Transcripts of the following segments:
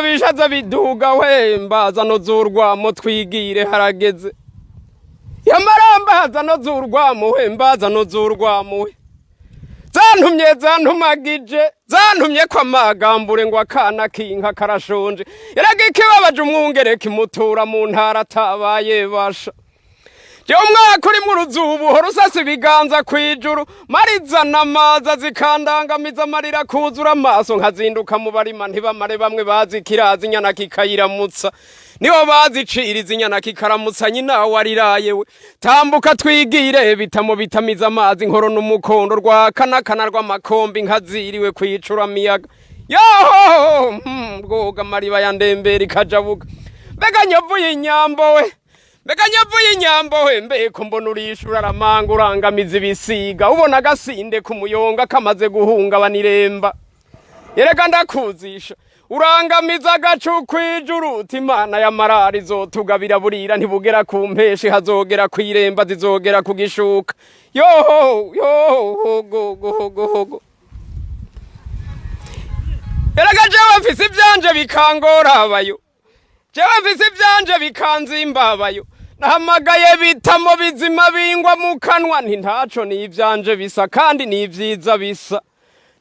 bishaza biduga we mbaza no zurwamo twigire harageze yamaramba no zurwamo we mbaza no zurwamo we zantumagije zantumye kwa magambure ngo akana kinka karashonje yaragikibabaje umwungere kimutura mu ntara tabaye basha Jewe umwaka uri mu ruzubu horusasa ibiganza kwijuru marizana amazi zikandangamiza amarira kuzura amaso nkazinduka mu barima ntibamare bamwe bazi kirazi inyana kikayiramutsa niho baziciriza inyana kikaramutsa nyina wariraye we tambuka twigire bitamo bitamiza amazi nkoro n'umukondo rwa kanakana rw'amakombi nkaziriwe kwicura miyaga yoho rwoga mariba ya ndembere ikajabuka mbega nyavuye inyambo we Mbega nyavuye inyambo we mbeko mbona urishura ramanga urangamiza ibisiga ubona gasinde ku muyonga kamaze guhunga baniremba yereka ndakuzisha urangamiza agacu kwijuru uti Imana ya marari zotugabira burira ntibugera ku mpeshi hazogera kwiremba zizogera kugishuka yoho go yereka jewe mfise ivyanje bikangora abayo jewe mfise ivyanje bikanzimba abayo nahamagaye bitamo bizima bingwa mu kanwa ntaco ni ivyanje bisa kandi ni ivyiza bisa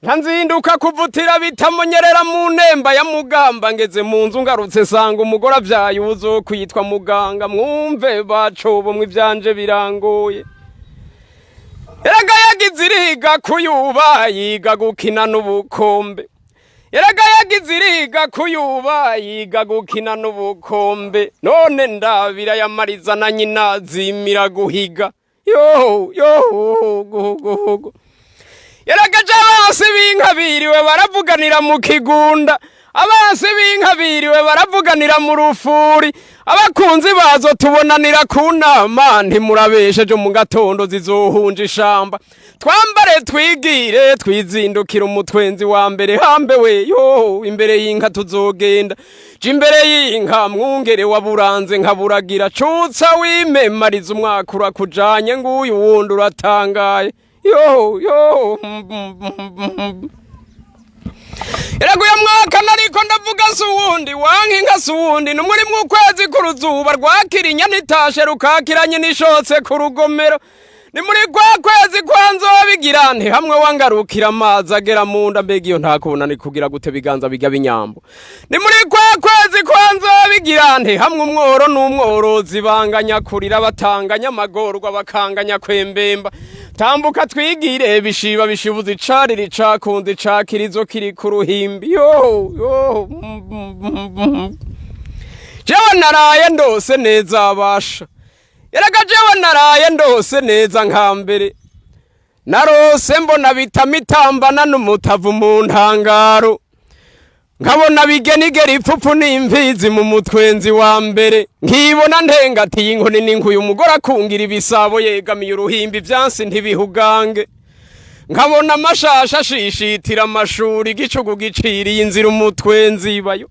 ntanzinduka kuvutira bitamo nyerera mu nemba ya mugamba ngeze mu nzu ngarutse sanga umugore avyaye uzokwitwa muganga mwumve bacobo mu ivyanje birangoye eraga yagize iriga kuyuba yiga gukina n'ubukombe Yeraga yagize iriga kuyuba yiga gukina n'ubukombe none ndabira yamariza na nyina zimira guhiga yo Yeraga abasi b'inka biriwe baravuganira mu kigunda abasi b'inka biriwe baravuganira mu rufuri abakunzi bazo tubonanira ku nama ntimurabesheje mu gatondo zizohunja ishamba twambare twigire twizindukira umutwenzi wa mbere hambewe yo imbere y'inka tuzogenda je imbere y'inka mwungere waburanze nkaburagira cutsa wimemariza umwaka urakujanye nguyu wundi uratangaye yo Eraguye mwaka nariko ndavuga suwundi wanki nka suwundi numuri mu kwezi kuruzuba rwakira inyana itashe rukakiranye nishotse ku rugomero ni muri kwa kwezi kwanzo bigira nti hamwe wangarukira amazi agera mu nda mbega iyo ntakubona ni kugira gute biganza biga binyambo ni muri kwa kwezi kwanzo bigira nti hamwe umworo n'umworozi banganya kurira batanganya amagorwa bakanganya kwembemba tambuka twigire bishiba bishibuza icarira icakundi cakirizo kiri ku ruhimbi yo jewe naraye ndose neza abasha Yeraga jewe naraye ndose neza nkambere narose mbona bitamitambana n'umutavu mu ntangaro nkabona bigenigera ipfupfu n'imvizi mu mutwenzi wa mbere nkibona ntengatiye inkoni n'inkuye umugore akungira ibisabo yegamiye uruhimbi vyansi ntibihugange nkabona amashasha ashishitira amashuri igicugu giciriye inzira umutwenzi bayo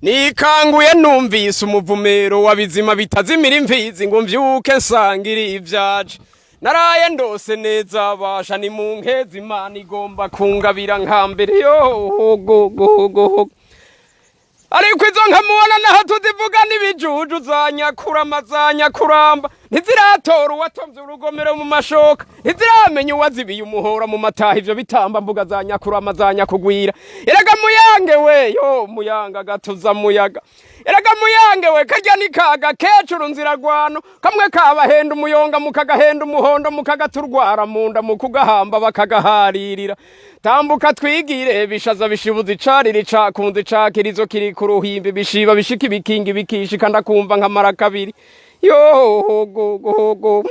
nikanguye numvise umuvumero wabizima bitazimira imvizi ngo mvyuke nsangiri ivyaje naraye ndose neza basha ni mu nkezi Imana igomba kungabira nkambere yo ariko izo nkamubona naho tuzivuga n'ibijuju zanya kuramba ntiziratora uwatomvye urugomero mu mashoka ntiziramenya uwazibiye umuhora mu mataha ivyo bitamba mbuga zanya kurama zanya kugwira eraga muyange we yo muyanga gatuza muyaga eraga muyange we karya nikaga kecuru nziragwano kamwe kabahenda umuyonga mukagahenda umuhondo mukagaturwara munda mukugahamba bakagaharirira tambuka twigire bishaza bishibuza icarira icakunzi cakirizo kiri ku ruhimbi bishiba bishika ibikingi bikishika ndakumva nkamara kabiri yo go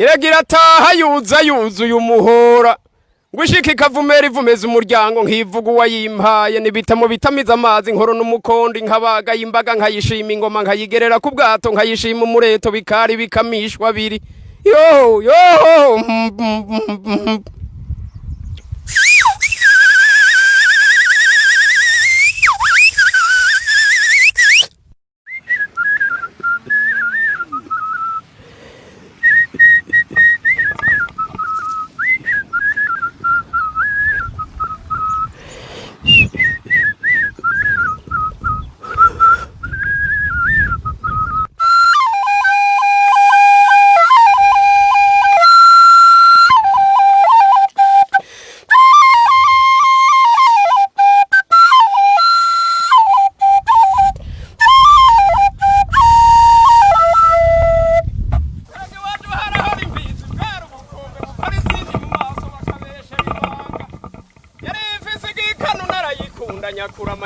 iragira ataha yuzuye umuhora ngwishika ikavumera ivumeza umuryango nkivuga uwayimpaye nibitamo bitamiza amazi nkoro n'umukondo nkabaga y'imbaga nkayishima ingoma nkayigerera ku bwato nkayishima umureto bikari bikamishwa biri yo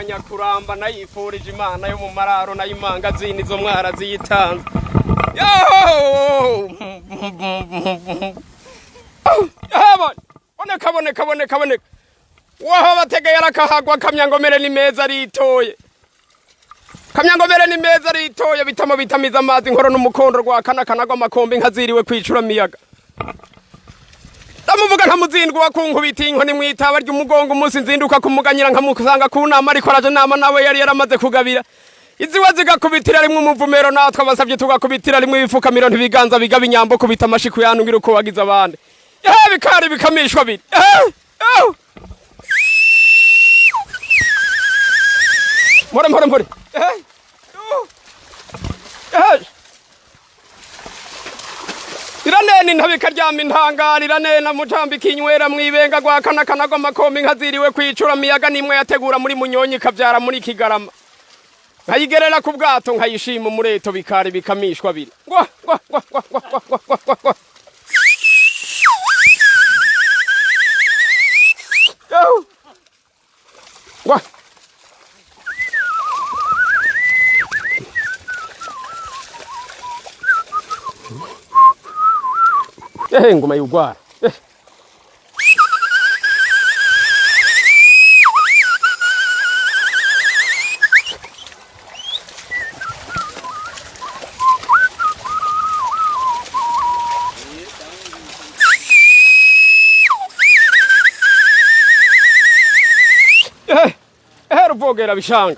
nyakuramba nayifurije imana yo mu mararo nayimanga zini zo mwara ziyitanze boneka waho bategeye arakahagwa kamyangomere ni meza ritoye bitamo bitamiza amazi nkoro n'umukondo rwa kanagwa makombe nkaziriwe kwicura miyaga ndamuvuga ntamuzindwa wakunkubita inkoni mwitaba ry'umugongo umunsi nzinduka kumuganyira nkamusanga ku nama ariko araje nama nawe yari yaramaze kugabira iziwe zigakubitira rimwe umuvumero natwe abasabye tugakubitira rimwe ibifukamiro ntibiganza bigaba inyambo kubita amashiku yanungira uko wagize abandi bikari bikamishwa biri mpore iranene ntabika ryama intangara iranene mujambika inywera mwibenga gwa kanagwa makombe nkaziriwe kwicura miyaga nimwe yategura muri munyonyi kavyara muri kigarama nkayigerera ku bwato nkayishima umureto bikari bikamishwa biri ngoma y'ugwara ruvogera bishanga